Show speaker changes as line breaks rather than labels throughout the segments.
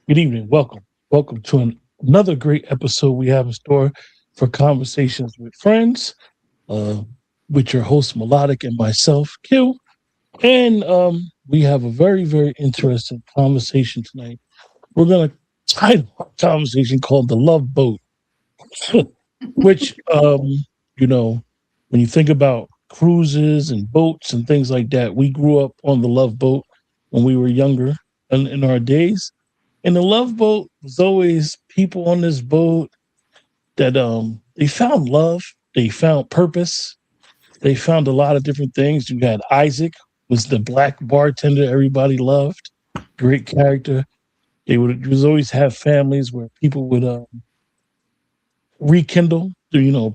Good evening. Welcome. Welcome to another great episode we have in store for Conversations with Friends, uh, with your host, Melodiq, and myself, Q. And we have a very, very interesting conversation tonight. We're going to title our conversation called The Love Boat, which, you know, when you think about cruises and boats and things like that, we grew up on the Love Boat when we were younger in our days. And the Love Boat was always people on this boat that they found love, they found purpose, they found a lot of different things. You had Isaac, was the black bartender everybody loved, great character. They would was always have families where people would rekindle,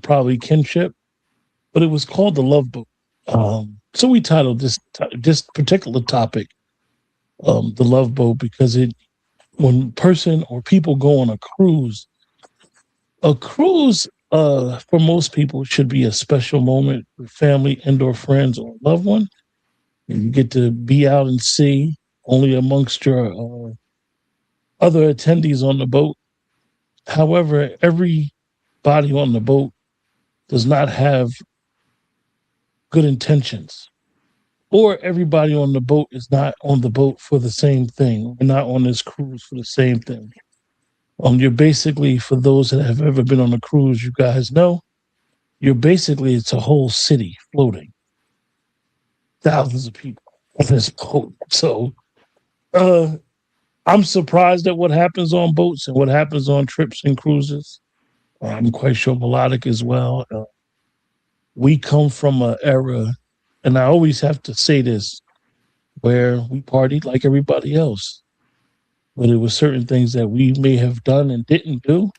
probably kinship, but it was called the Love Boat. So we titled this particular topic the Love Boat because it when person or people go on a cruise for most people should be a special moment with family and or friends or a loved one. And you get to be out and sea only amongst your other attendees on the boat. However, everybody on the boat does not have good intentions, or everybody on the boat is not on the boat for the same thing. We're not on this cruise for the same thing. You're basically, for those that have ever been on a cruise, you guys know, it's a whole city floating, thousands of people on this boat. So uh, I'm surprised at what happens on boats and what happens on trips and cruises. I'm quite sure Melodic as well. We come from an era, and I always have to say this, where we partied like everybody else. But there were certain things that we may have done and didn't do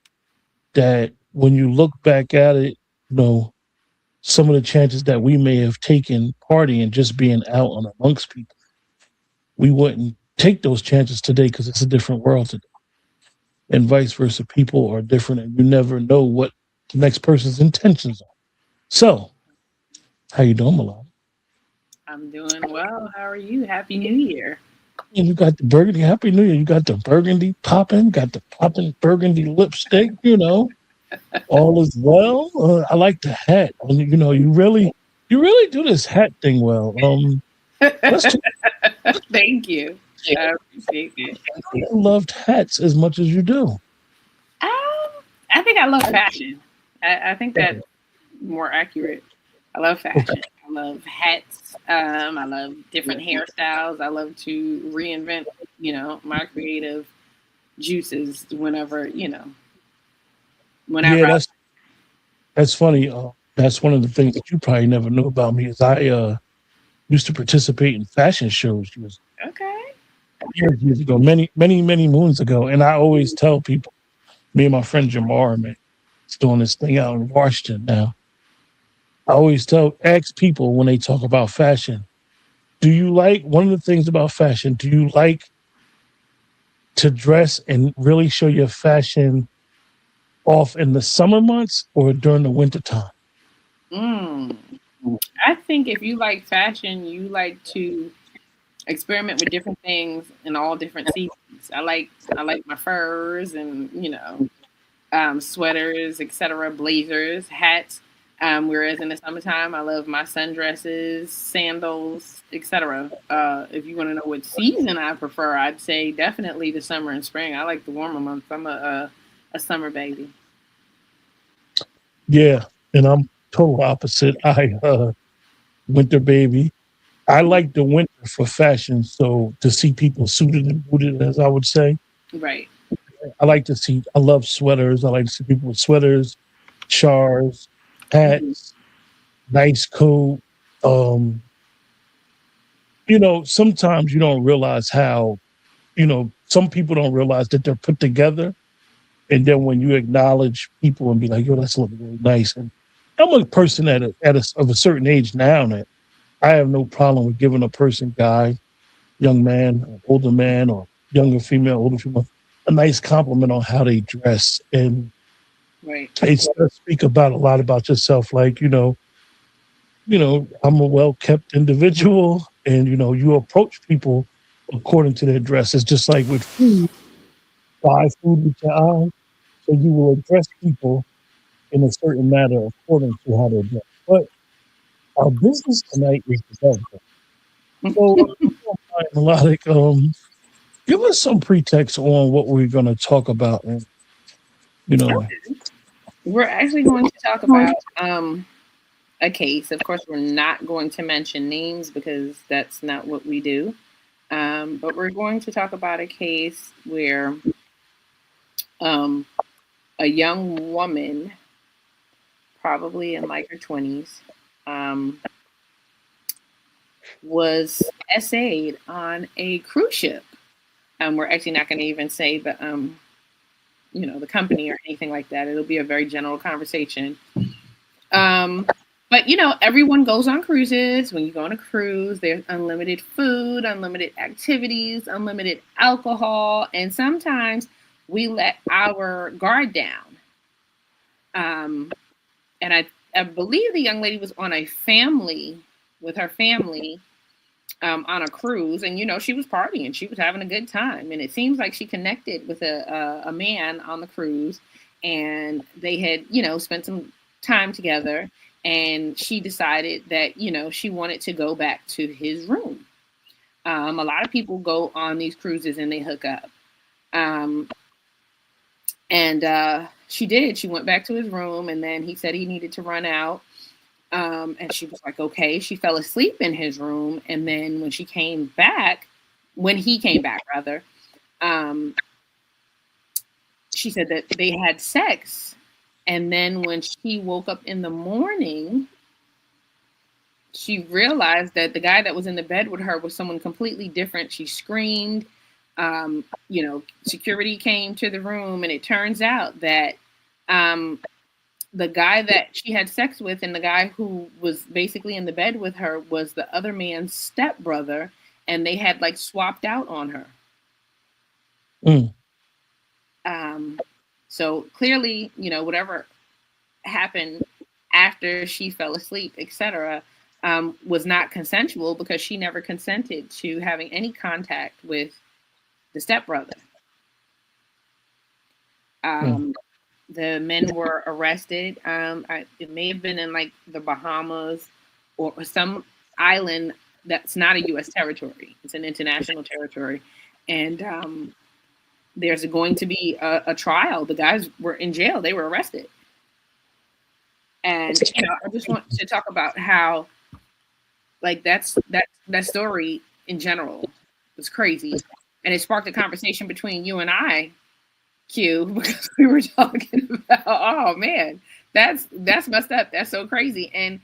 that when you look back at it, some of the chances that we may have taken partying just being out on amongst people, we wouldn't take those chances today because it's a different world today. And vice versa, people are different and you never know what the next person's intentions are. So, how you doing, Milan?
I'm doing well. How are you? Happy New Year.
And you got the burgundy, happy new year. You got the burgundy popping, got the popping burgundy lipstick, all is well. I like the hat. And, you really do this hat thing well. Let's just
Thank you. I appreciate it.
loved hats as much as you do.
I think I love fashion. I think that's more accurate. I love
Okay.
fashion. I love hats. I love different hairstyles. I love to reinvent, my creative juices whenever
Yeah,
I.
that's funny. That's one of the things that you probably never knew about me is I used to participate in fashion shows
Okay.
years ago, many, many, many moons ago. And I always tell people, me and my friend Jamar, man, he's doing this thing out in Washington now. I always ask people when they talk about fashion, do you like one of the things about fashion? Do you like to dress and really show your fashion off in the summer months or during the winter time?
Mm. I think if you like fashion, you like to experiment with different things in all different seasons. I like my furs and sweaters, etc., blazers, hats. Whereas in the summertime, I love my sundresses, sandals, etc. If you want to know what season I prefer, I'd say definitely the summer and spring. I like the warmer months. I'm a summer baby.
Yeah, and I'm total opposite. I winter baby. I like the winter for fashion, so to see people suited and booted, as I would say.
Right.
I like to see. I love sweaters. I like to see people with sweaters, shawls,
Mhm.
hats, nice coat. Um, sometimes you don't realize how. Some people don't realize that they're put together, and then when you acknowledge people and be like, "Yo, that's looking really nice," and I'm a person of a certain age now that I have no problem with giving a person, guy, young man, or older man, or younger female, older female, a nice compliment on how they dress, and
Right.
it does speak about a lot about yourself. Like, I'm a well kept individual, and you approach people according to their dress. It's just like with food. buy food with your eyes. So you will address people in a certain manner according to how they're dressed. But our business tonight is the love boat. So, Melodic, give us some pretext on what we're going to talk about, and you know,
We're actually going to talk about a case. Of course, we're not going to mention names because that's not what we do. But we're going to talk about a case where um, a young woman, probably in like her 20s, um, was essayed on a cruise ship. We're actually not going to even say the company or anything like that. It'll be a very general conversation. Um, but everyone goes on cruises. When you go on a cruise, there's unlimited food, unlimited activities, unlimited alcohol, and sometimes we let our guard down. Um, and I believe the young lady was on a family with her family on a cruise, and she was partying, she was having a good time, and it seems like she connected with a man on the cruise, and they had spent some time together, and she decided that she wanted to go back to his room. A lot of people go on these cruises and they hook up, um, and she did. She went back to his room, and then he said he needed to run out. And she was like, okay. She fell asleep in his room. And then when he came back, rather, um, she said that they had sex. And then when she woke up in the morning, she realized that the guy that was in the bed with her was someone completely different. She screamed. Security came to the room, and it turns out that the guy that she had sex with and the guy who was basically in the bed with her was the other man's stepbrother, and they had like swapped out on her.
mm.
So clearly, whatever happened after she fell asleep, etc., was not consensual because she never consented to having any contact with the stepbrother.
Mm.
The men were arrested. It may have been in like the Bahamas or some island that's not a U.S. territory. It's an international territory. And there's going to be a trial. The guys were in jail. They were arrested. And, I just want to talk about how, like, that story in general was crazy. And it sparked a conversation between you and I, Q, because we were talking about, oh man, that's messed up. That's so crazy. And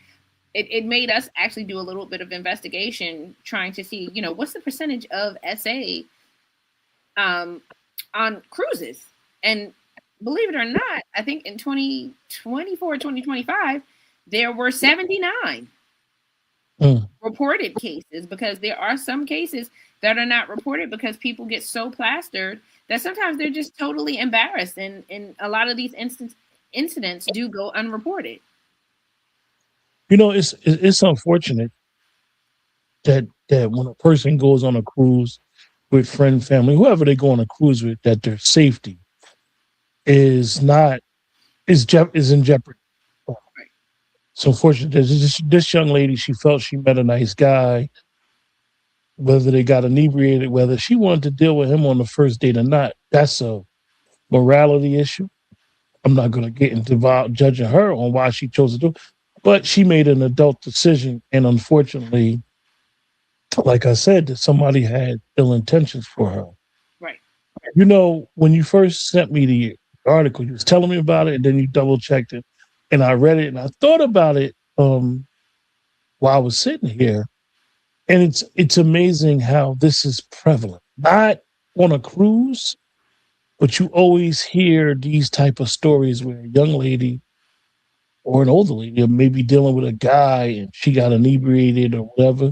it made us actually do a little bit of investigation trying to see, what's the percentage of SA on cruises. And believe it or not, I think in 2024, 2025, there were 79 reported cases, because there are some cases that are not reported because people get so plastered that sometimes they're just totally embarrassed, and a lot of these incidents do go unreported.
It's unfortunate that when a person goes on a cruise with friend, family, whoever they go on a cruise with, that their safety is not is in jeopardy.
Right.
It's unfortunate that this young lady, she felt she met a nice guy, whether they got inebriated, whether she wanted to deal with him on the first date or not. That's a morality issue. I'm not going to get into judging her on why she chose to do it, but she made an adult decision. And unfortunately, like I said, that somebody had ill intentions for her.
Right.
When you first sent me the article, you was telling me about it, and then you double checked it, and I read it, and I thought about it while I was sitting here, and it's amazing how this is prevalent. Not on a cruise, but you always hear these type of stories where a young lady or an older lady may be dealing with a guy and she got inebriated or whatever,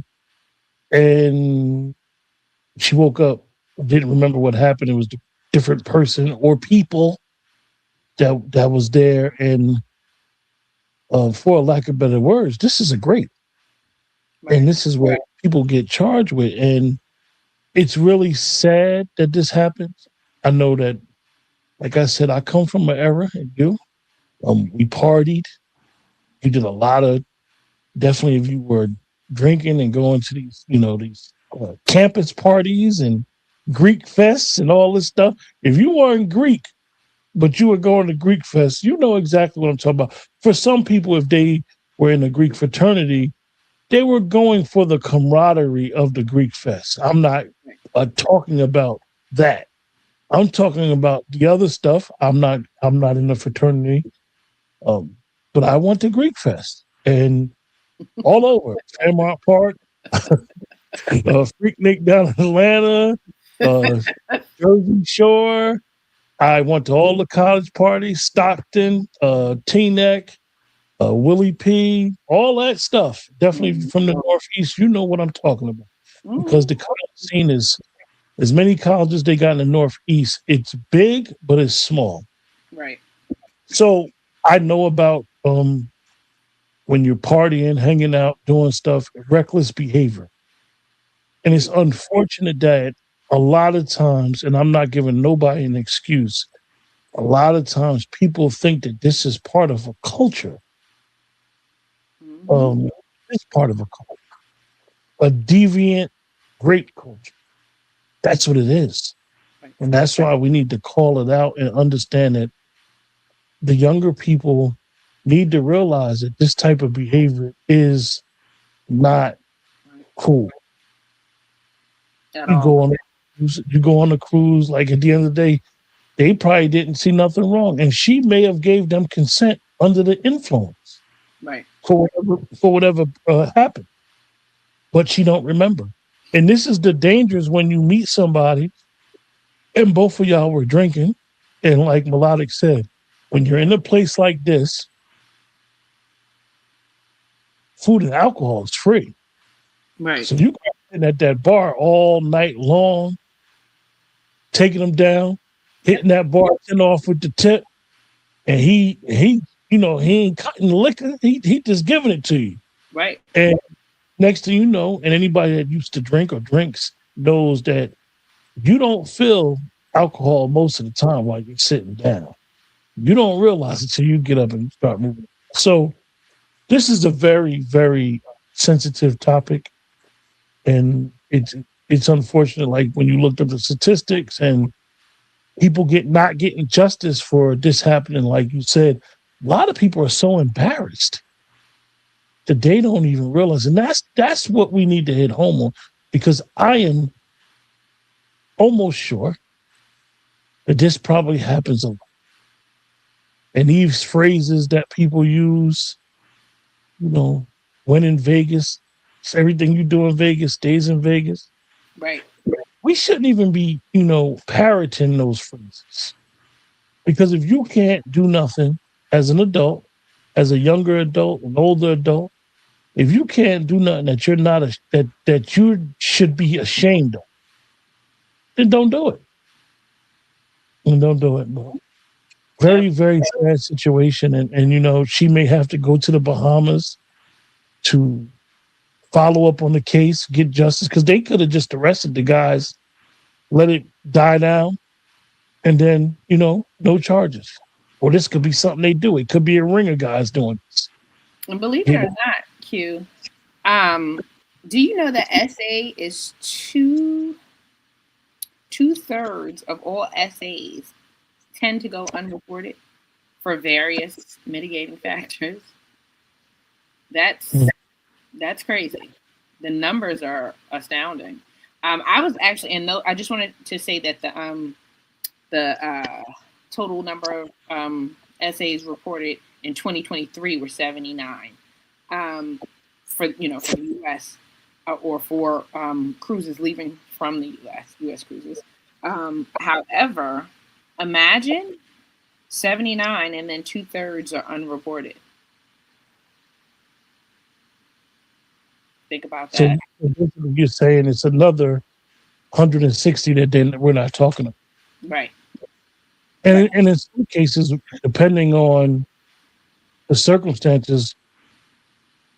and she woke up, didn't remember what happened. It was a different person or people that was there, and for a lack of better words, this is a great,
Right.
and this is what people get charged with, and it's really sad that this happens. I know that Like I said, I come from an era, and we partied. You did a lot of, definitely if you were drinking and going to these, these campus parties and Greek fests and all this stuff. If you weren't Greek, but you were going to Greek fest, you know exactly what I'm talking about. For some people, if they were in a Greek fraternity, they were going for the camaraderie of the Greek fest. I'm not talking about that. I'm talking about the other stuff. I'm not in a fraternity, um, but I went to Greek fest and all over Fairmont Park, Freaknik down in Atlanta, uh, Jersey Shore. I went to all the college parties, Stockton, Teaneck, Willie P, all that stuff. Definitely from the Northeast, you know what I'm talking about. Because the college scene is as many colleges they got in the Northeast. It's big, but it's small.
Right.
So I know about when you're partying, hanging out, doing stuff, reckless behavior. And it's unfortunate that a lot of times, and I'm not giving nobody an excuse, a lot of times people think that this is part of a culture. It's part of a culture, a deviant, great culture. That's what it is.
Right.
And that's why we need to call it out and understand that the younger people need to realize that this type of behavior is not cool.
At
You
all.
go on you go on a cruise, like at the end of the day, they probably didn't see nothing wrong. And she may have gave them consent under the influence
Right.
for whatever happened, but she don't remember. And this is the dangers when you meet somebody and both of y'all were drinking. And like Melodiq said, when you're in a place like this, food and alcohol is free.
Right.
So you go in at that bar all night long, taking them down,
Yep.
hitting that bartender off with the tip, and he ain't cutting the liquor. He just giving it to you.
Right.
And next thing you know, and anybody that used to drink or drinks knows that you don't feel alcohol most of the time while you're sitting down. You don't realize it till you get up and start moving. So this is a very, very sensitive topic, and it's unfortunate. Like when you looked up the statistics and people not getting justice for this happening, like you said, a lot of people are so embarrassed that they don't even realize, and that's what we need to hit home on, because I am almost sure that this probably happens a lot. And these phrases that people use, you know, when in Vegas, everything you do in Vegas stays in Vegas.
Right.
We shouldn't even be, parroting those phrases. Because if you can't do nothing as an adult, as a younger adult, an older adult, if you can't do nothing that you're not that you should be ashamed of, then don't do it. And don't do it. But very, very sad situation. And she may have to go to the Bahamas to follow up on the case, get justice, because they could have just arrested the guys, let it die down, and then, no charges. Or this could be something they do. It could be a ring of guys doing this.
And believe it or not, Q, do you know that SA is two-thirds of all SAs tend to go unreported for various mitigating factors? That's crazy. The numbers are astounding. I was actually, and I just wanted to say that the total number of SAs reported in 2023 were 79 for the U.S. Or for cruises leaving from the U.S. cruises. However, imagine 79 and then 2/3 are unreported. Think about that.
So you're saying it's another 160 that we're not talking about.
Right.
And in some cases, depending on the circumstances,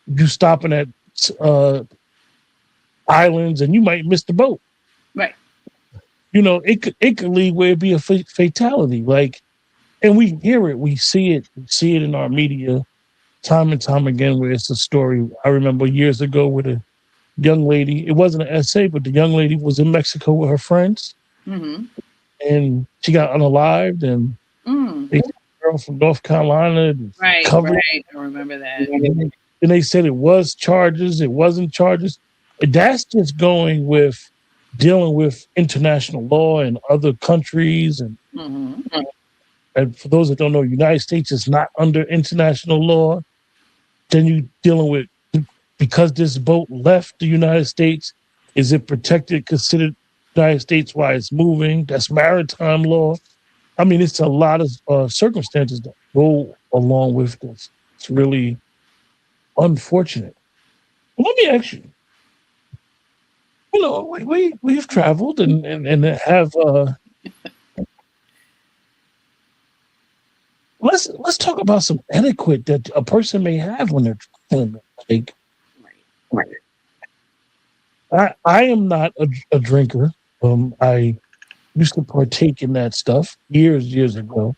you stopping at islands and you might miss the boat.
Right.
it could lead where it be a fatality. Like, and we hear it, we see it in our media time and time again. Where it's a story. I remember years ago with a young lady. It wasn't an essay, but the young lady was in Mexico with her friends,
Mm-hmm.
and she got unalived, and
Mm.
they took a girl from North Carolina and
Right,
covered.
right. I remember that.
And they said it was charges, it wasn't charges. That's just going with dealing with international law in other countries.
Mm-hmm.
And for those that don't know, United States is not under international law. Then you dealing with, because this boat left the United States, is it protected, considered United States while it's moving? That's maritime law. I mean, it's a lot of circumstances that go along with this. It's really unfortunate. Let me ask you. We've traveled and have. Let's talk about some etiquette that a person may have when they're traveling. Like, I am not a drinker. I used to partake in that stuff years ago.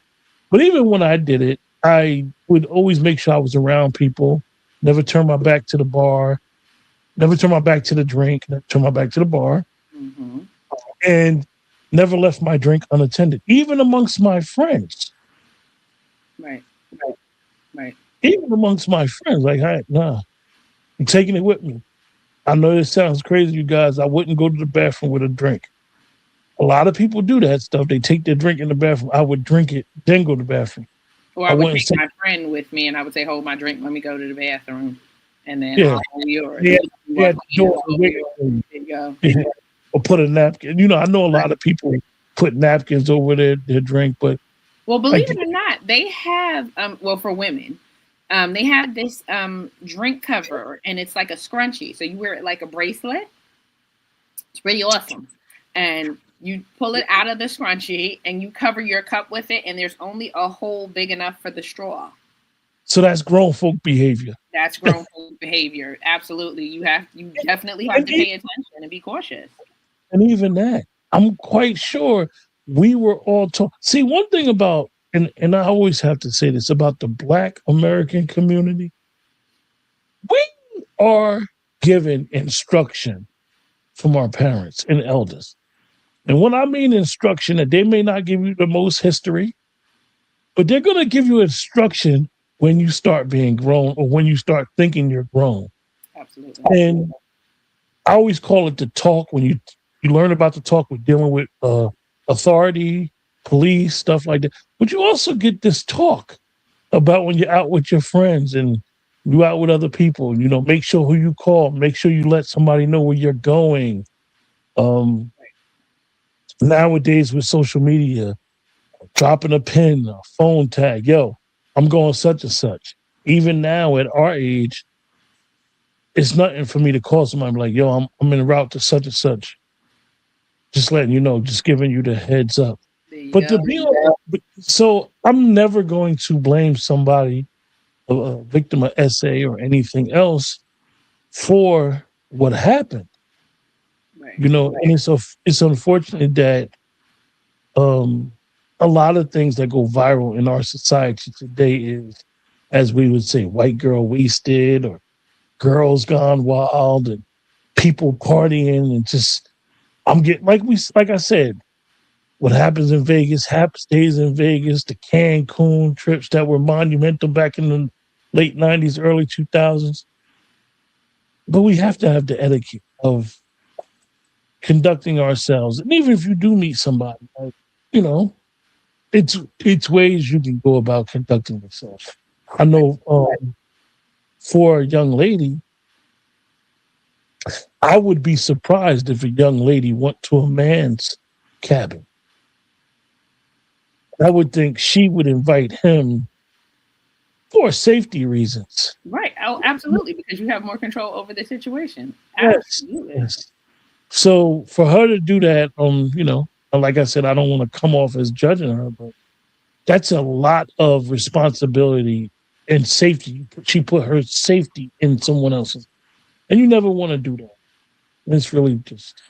But even when I did it, I would always make sure I was around people. Never turn my back to the bar. Never turn my back to the drink. Never turn my back to the bar.
Mm-hmm.
And never left my drink unattended, even amongst my friends.
Right, right.
Even amongst my friends, like, nah, I'm taking it with me. I know this sounds crazy, you guys. I wouldn't go to the bathroom with a drink. A lot of people do that stuff. They take their drink in the bathroom. I would drink it, then go to the bathroom.
Or
I
I would
wouldn't
take
say,
my friend with me, and I would say, "Hold my drink. Let me go to the bathroom, and then
yeah,
I'll hold yours."
yeah,
You
yeah,
want
the
me to
door
hold yours. There you go.
yeah, or put a napkin. I know a lot of people put napkins over their drink, but
Well, believe
like,
it or not, they have well for women, they have this drink cover, and it's like a scrunchie. So you wear it like a bracelet. It's pretty awesome, and you pull it out of the scrunchie, and you cover your cup with it, and there's only a hole big enough for the straw.
so that's grown folk behavior.
That's grown folk behavior. Absolutely, you definitely have
And
to pay attention and be cautious.
even that, I'm quite sure we were all taught. See, one thing about, and I always have to say this about the Black American community, we are given instruction from our parents and elders. And when I mean instruction, that they may not give you the most history, but they're going to give you instruction when you start being grown or when you start thinking you're grown.
Absolutely.
And I always call it the talk. When you learn about the talk with dealing with authority, police, stuff like that. But you also get this talk about when you're out with your friends and you out with other people. Make sure who you call. Make sure you let somebody know where you're going. Um, Nowadays with social media, dropping a pin, a phone tag, yo, I'm going such and such. Even now at our age, it's nothing for me to call somebody like, yo, I'm en route to such and such. Just letting you know, just giving you the heads up.
There you
But
go.
to be so, I'm never going to blame somebody, a victim of SA or anything else, for what happened.
Right.
And it's unfortunate that um, a lot of things that go viral in our society today is, as we would say, white girl wasted or girls gone wild and people partying and just I'm getting like I said, what happens in Vegas stays in Vegas. The Cancun trips that were monumental back in the late '90s, early 2000s. But we have to have the etiquette of conducting ourselves, and even if you do meet somebody, like, you know, it's ways you can go about conducting yourself. I know for a young lady, I would be surprised if a young lady went to a man's cabin. I would think she would invite him for safety reasons.
Right. Oh, absolutely, because you have more control over the situation.
Yes,
Absolutely.
yes. So for her to do that, like I said, I don't want to come off as judging her, but that's a lot of responsibility and safety. She put her safety in someone else's, and you never want to do that. It's really just.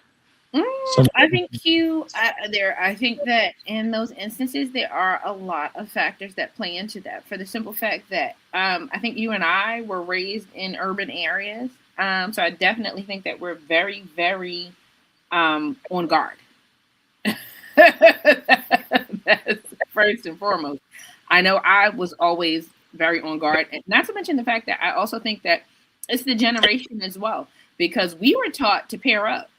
I think Q. I think that in those instances, there are a lot of factors that play into that. For the simple fact that I think you and I were raised in urban areas, so I definitely think that we're very, very on guard. That's first and foremost. I know I was always very on guard, and not to mention the fact that I also think that it's the generation as well, because we were taught to pair up.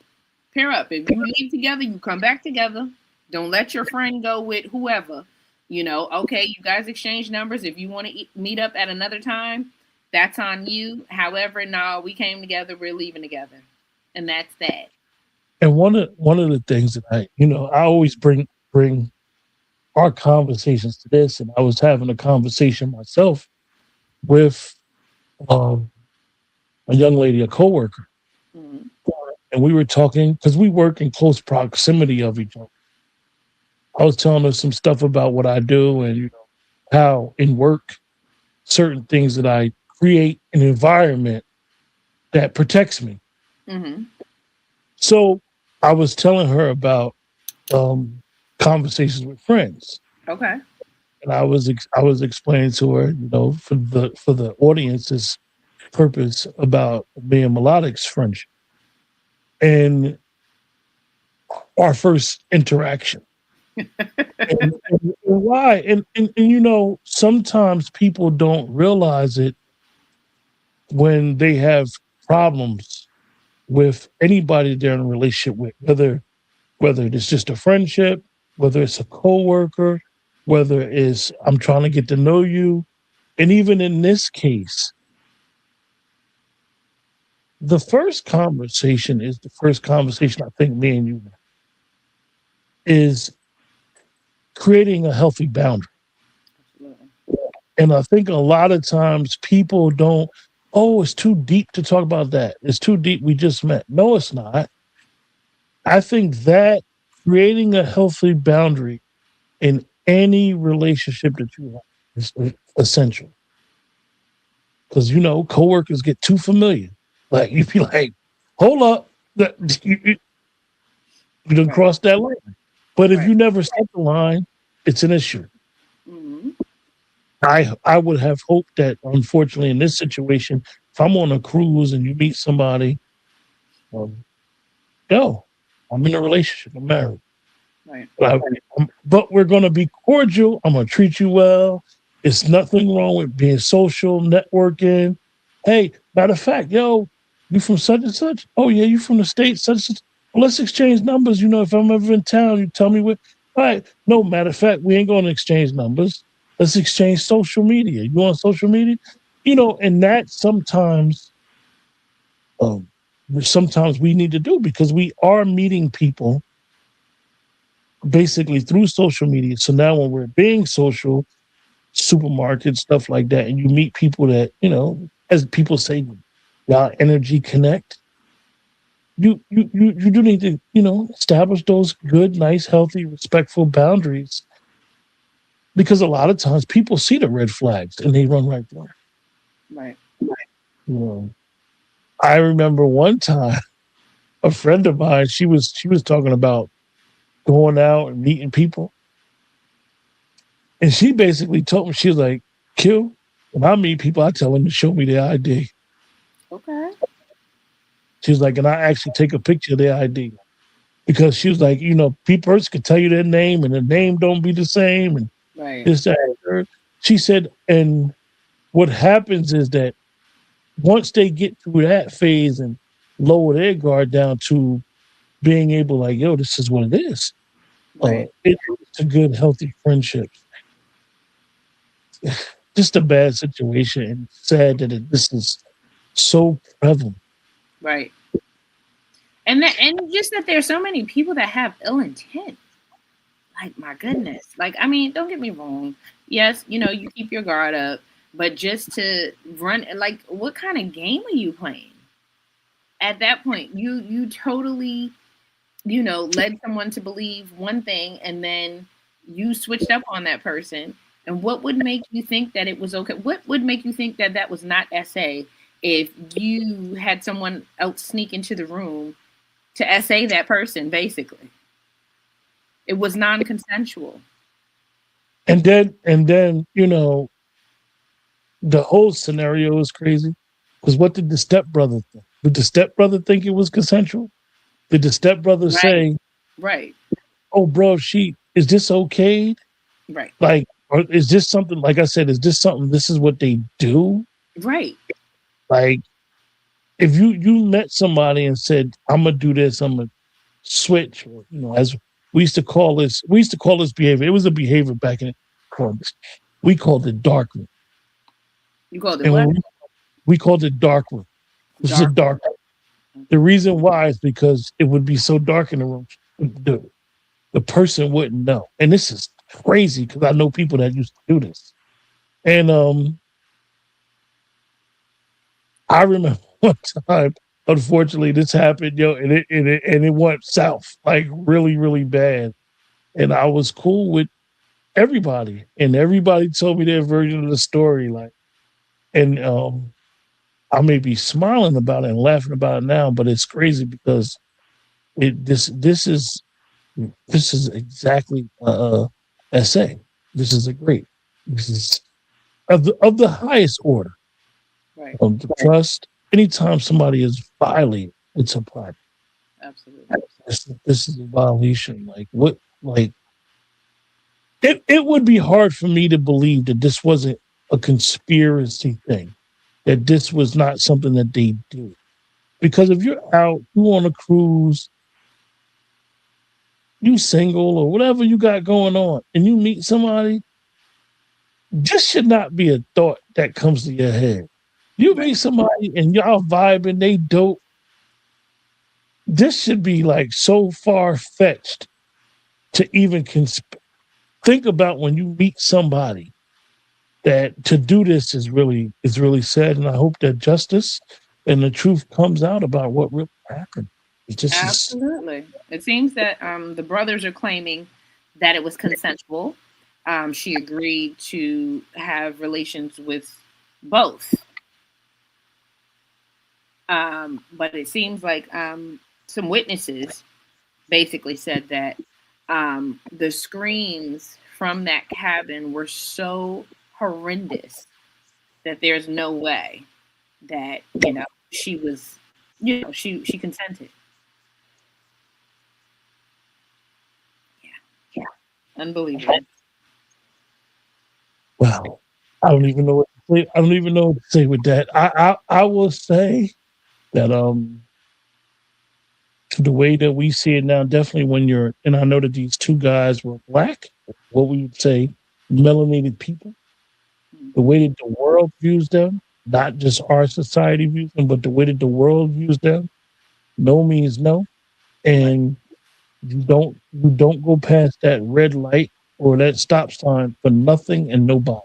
Pair up. If you leave together, you come back together. Don't let your friend go with whoever. Okay, you guys exchange numbers. If you want to meet up at another time, that's on you. However, no, we came together. We're leaving together, and that's that.
And one of the things that I always bring our conversations to this, and I was having a conversation myself with um, a young lady, a coworker,
Mm-hmm.
and we were talking because we work in close proximity of each other. I was telling her some stuff about what I do and how in work certain things that I create an environment that protects me.
Mm-hmm.
So I was telling her about um, conversations with friends,
Okay.
and I was explaining to her, for the audience's purpose about me and Melodiq's friendship and our first interaction. And why? And sometimes people don't realize it when they have problems with anybody they're in a relationship with, whether it's just a friendship, whether it's a coworker, whether it's I'm trying to get to know you. And even in this case, the first conversation is the first conversation I think me and you is creating a healthy boundary.
Absolutely.
And I think a lot of times people don't, oh, it's too deep to talk about that. It's too deep. We just met. No, it's not. I think that creating a healthy boundary in any relationship that you have is essential. Because coworkers get too familiar. Like you be like, hold up, you don't
Right.
cross that line. But if
Right.
you never set the line, it's an issue.
Mm-hmm.
I would have hoped that, unfortunately, in this situation, if I'm on a cruise and you meet somebody, um, no, I'm in a relationship, I'm married.
Right.
But we're going to be cordial. I'm going to treat you well. It's nothing wrong with being social, networking. Hey, matter of fact, yo, you from such and such? Oh, yeah, you from the state, such and such. Well, let's exchange numbers. If I'm ever in town, you tell me what. All right. No, matter of fact, we ain't going to exchange numbers. Let's exchange social media. You on social media? And that um, sometimes we need to do because we are meeting people basically through social media. So now when we're being social, supermarkets, stuff like that, and you meet people that, as people say, y'all energy connect, you do need to, establish those good, nice, healthy, respectful boundaries because a lot of times people see the red flags and they run right through.
Right.
You know, I remember one time a friend of mine, she was talking about going out and meeting people. And she basically told me, she was like, Q, when I meet people, I tell them to show me their ID.
Okay.
She was like, and I actually take a picture of their ID because she was like, people can tell you their name and the name don't be the same and
Right.
this, that, and third. She said, and what happens is that once they get through that phase and lower their guard down to being able, like, yo, this is what it is.
Right.
It leads to good, healthy friendships. Just a bad situation and sad that this is so prevalent.
Right. And just that there's so many people that have ill intent. Like my goodness. Like I mean, don't get me wrong. Yes, you keep your guard up, but just to run like what kind of game are you playing? At that point, you totally, led someone to believe one thing and then you switched up on that person. And what would make you think that it was okay? What would make you think that that was not SA if you had someone else sneak into the room to essay that person, basically. It was non-consensual.
And then, the whole scenario is crazy. Because what did the stepbrother think? Did the stepbrother think it was consensual? Did the stepbrother
Right.
say,
Right.
"Oh, bro, is this okay?
Right.
Like, or is this something? Like I said, is this something? This is what they do?
Right.
Like, if you met somebody and said, "I'm gonna do this. I'm gonna switch," or as we used to call this behavior. It was a behavior back in the we called it dark room,
You called it
and
what?
we called it dark room. This is a
Dark.
dark room. The reason why is because it would be so dark in the room. The person wouldn't know. And this is crazy because I know people that used to do this. And I remember one time, unfortunately, this happened, and it went south like really, really bad. And I was cool with everybody, and everybody told me their version of the story. And I may be smiling about it and laughing about it now, but it's crazy because it this is exactly SA. This is a great. This is of the highest order
Right.
of the trust. Anytime somebody is violated, it's a problem.
Absolutely.
This is a violation. Like what? Like it would be hard for me to believe that this wasn't a conspiracy thing. That this was not something that they do. Because if you're out, you on a cruise, you single or whatever you got going on, and you meet somebody, this should not be a thought that comes to your head. You
Right.
meet somebody and y'all vibing, they dope. This should be like so far fetched to even think about when you meet somebody that to do this is really sad. And I hope that justice and the truth comes out about what really happened. It just is.
Absolutely. It seems that the brothers are claiming that it was consensual. She agreed to have relations with both. But it seems like some witnesses basically said that the screams from that cabin were so horrendous that there's no way that she was she consented. Yeah, unbelievable.
Wow. I don't even know what to say. I don't even know what to say with that. I will say that the way that we see it now, definitely when you're, and I know that these two guys were black, what we would say melanated people, the
Hmm.
way that the world views them, not just our society views them, but the way that the world views them, no means no.
Right,
And you don't go past that red light or that stop sign for nothing and nobody.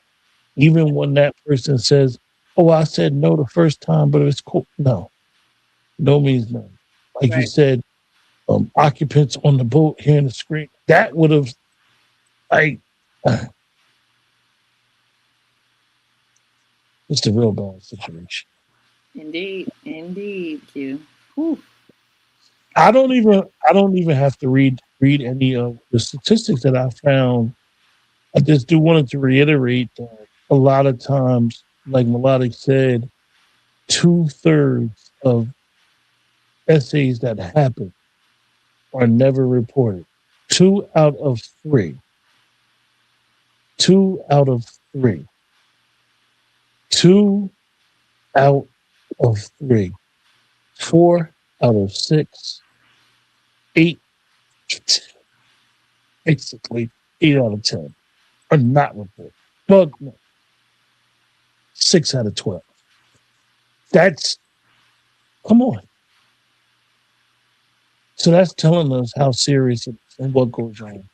Even when that person says, "Oh, I said no the first time, but it's cool." No, no means no. Like you
right.
said, occupants on the boat hearing the scream. That would have like it's a real bad situation.
Indeed, indeed, Q. Whew.
I don't even have to read any of the statistics that I found. I just do wanted to reiterate that a lot of times, like Melodiq said, 2/3 of essays that happen are never reported. Two out of three. Two out of three. Two out of three. Four out of six. Eight, basically, 8 out of 10 are not reported. Well, no, 6 out of 12. That's, come on. So that's telling us how serious it is and what goes on.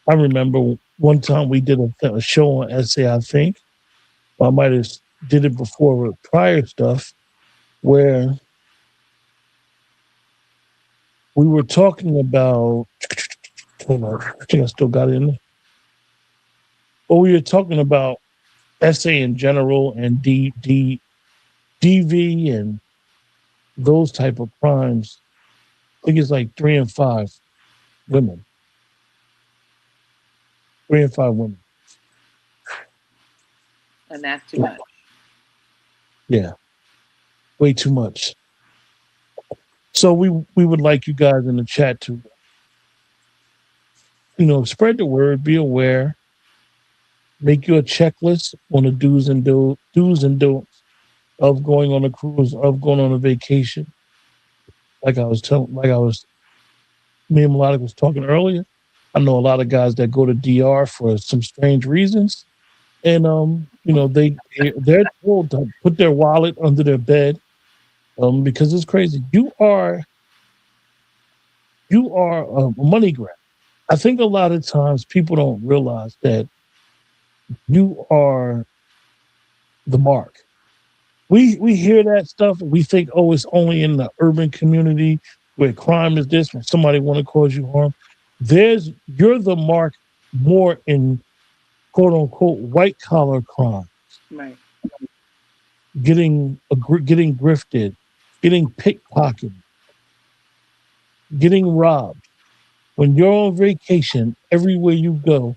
I remember one time we did a show on essay, I think. I might have did it before with prior stuff where we were talking about, hold on, I think I still got it in there. But we were talking about essay in general and DV and those type of crimes. think it's like three and five women, three and five women.
And that's too much.
Yeah, way too much. So we would like you guys in the chat to, spread the word, be aware, make you a checklist on the do's and don'ts of going on a cruise, of going on a vacation. Like I was, me and Melodic was talking earlier. I know a lot of guys that go to DR for some strange reasons, and they're told to put their wallet under their bed, because it's crazy. You are a money grab. I think a lot of times people don't realize that you are the mark. We hear that stuff and we think, oh, it's only in the urban community where crime is this, when somebody want to cause you harm. You're the mark more in quote unquote white collar crime,
Right.
getting grifted, getting pickpocketed, getting robbed. When you're on vacation, everywhere you go,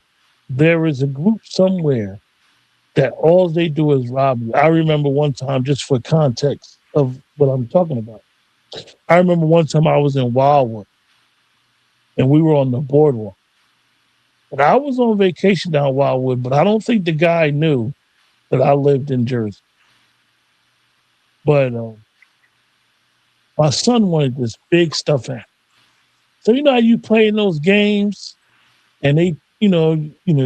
there is a group somewhere that all they do is rob you. I remember one time, just for context of what I'm talking about. I remember one time I was in Wildwood and we were on the boardwalk. And I was on vacation down Wildwood, but I don't think the guy knew that I lived in Jersey. But my son wanted this big stuffed animal. So you know how you play in those games and they,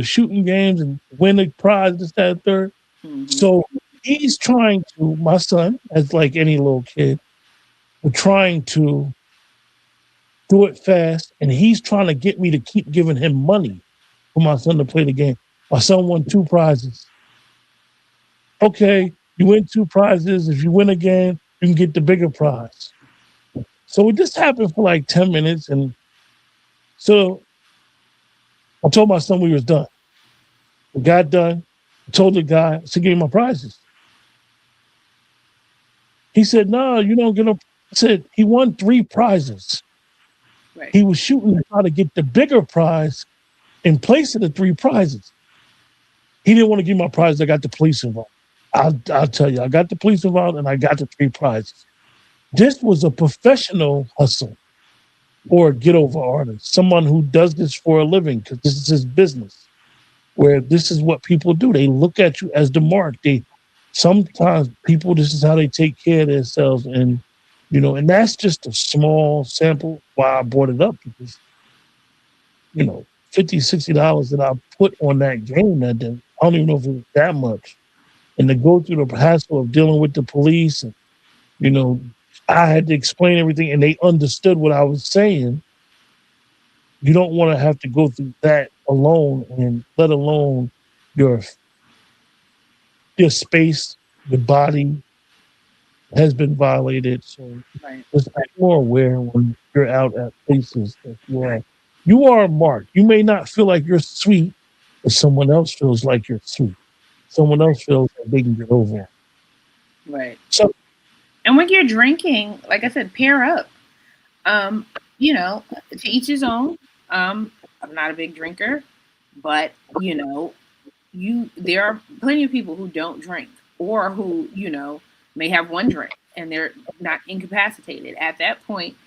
shooting games and win the prize, this, that, third.
Mm-hmm.
So he's trying to, my son, as like any little kid, we're trying to do it fast, and he's trying to get me to keep giving him money for my son to play the game. My son won two prizes. Okay, you win two prizes. If you win a game, you can get the bigger prize. So it just happened for like 10 minutes. And so I told my son we was done. We got done. I told the guy to give me my prizes. He said, no, you don't get no. I said, he won three prizes.
Right.
He was shooting to try to get the bigger prize in place of the three prizes. He didn't want to give me my prize. I got the police involved. I'll tell you, I got the police involved and I got the three prizes. This was a professional hustle or a get over artist, someone who does this for a living because this is his business, where this is what people do. They look at you as the mark. Sometimes people, this is how they take care of themselves. And that's just a small sample why I brought it up because, $50, $60 that I put on that game that day. I don't even know if it was that much. And to go through the hassle of dealing with the police and, you know, I had to explain everything and they understood what I was saying. You don't want to have to go through that alone, and let alone your your space, your body has been violated. So
Right.
just be more aware when you're out at places that you are marked. You may not feel like you're sweet, but someone else feels like you're sweet. Someone else feels like they can get over it.
Right.
So
And when you're drinking, like I said, pair up. Um, to each his own. I'm not a big drinker, but there are plenty of people who don't drink or who may have one drink and they're not incapacitated. At that point,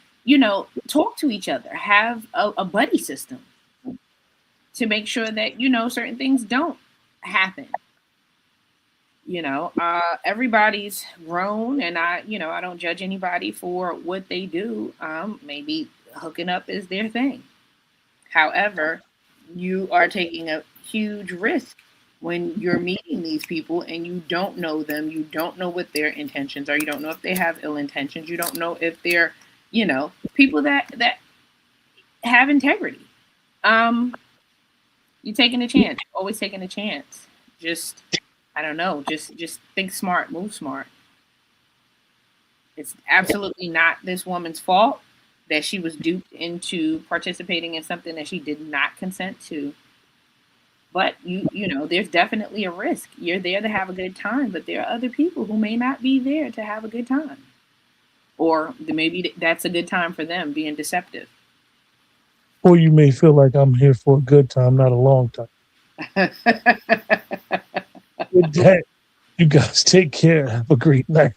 talk to each other, have a buddy system to make sure that certain things don't happen. Everybody's grown, and I don't judge anybody for what they do. Maybe hooking up is their thing. However, you are taking a huge risk when you're meeting these people and you don't know them. You don't know what their intentions are. You don't know if they have ill intentions. You don't know if they're, people that have integrity. Um, you're taking a chance. Always taking a chance. Just, I don't know. Just think smart, move smart. It's absolutely not this woman's fault that she was duped into participating in something that she did not consent to. But there's definitely a risk. You're there to have a good time, but there are other people who may not be there to have a good time. or maybe that's a good time for them being deceptive.
Or you may feel like I'm here for a good time, not a long time. With that, you guys take care. Have a great night.